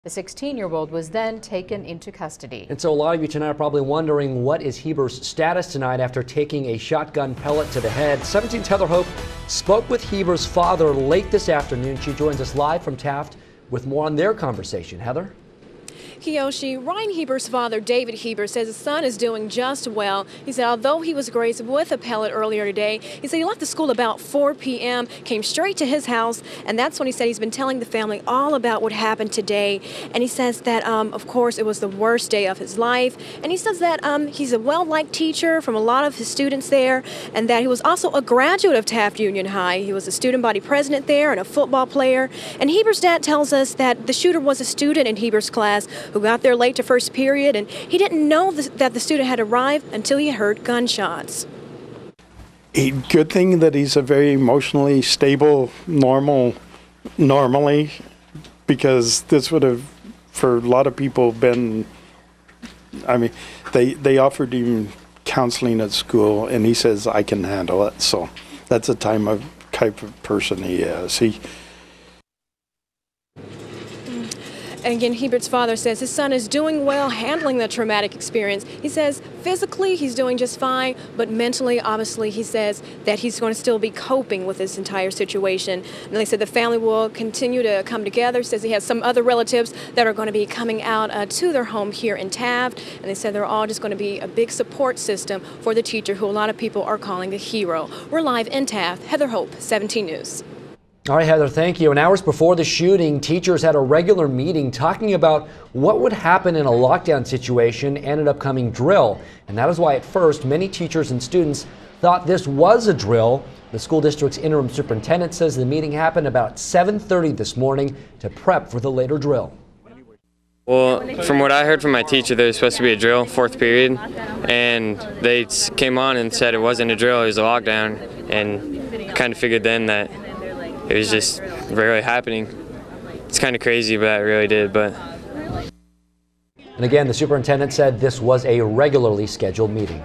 The 16-year-old was then taken into custody. And so a lot of you tonight are probably wondering, what is Heber's status tonight after taking a shotgun pellet to the head? 17's Heather Hope spoke with Heber's father late this afternoon. She joins us live from Taft with more on their conversation. Heather? Kiyoshi, Bryan Heber's father, David Heber, says his son is doing just well. He said although he was grazed with a pellet earlier today, he said he left the school about 4 p.m., came straight to his house, and that's when he said he's been telling the family all about what happened today. And he says that, of course, it was the worst day of his life. And he says that he's a well-liked teacher from a lot of his students there, and that he was also a graduate of Taft Union High. He was a student body president there and a football player. And Heber's dad tells us that the shooter was a student in Heber's class who got there late to first period, and he didn't know that the student had arrived until he heard gunshots. Good thing that he's a very emotionally stable, normally, because this would have, for a lot of people, been, I mean, they offered him counseling at school, and he says, I can handle it. So that's the type of person he is. And again, Heber's father says his son is doing well, handling the traumatic experience. He says physically he's doing just fine, but mentally, obviously, he says that he's going to still be coping with this entire situation. And they said the family will continue to come together. He says he has some other relatives that are going to be coming out to their home here in Taft. And they said they're all just going to be a big support system for the teacher, who a lot of people are calling the hero. We're live in Taft. Heather Hope, 17 News. All right, Heather, thank you. And hours before the shooting, teachers had a regular meeting talking about what would happen in a lockdown situation and an upcoming drill. And that is why at first many teachers and students thought this was a drill. The school district's interim superintendent says the meeting happened about 7:30 this morning to prep for the later drill. Well, from what I heard from my teacher, there was supposed to be a drill, 4th period, and they came on and said it wasn't a drill, it was a lockdown, and I kind of figured then that it was just really happening. It's kind of crazy, but it really did. And again, the superintendent said this was a regularly scheduled meeting.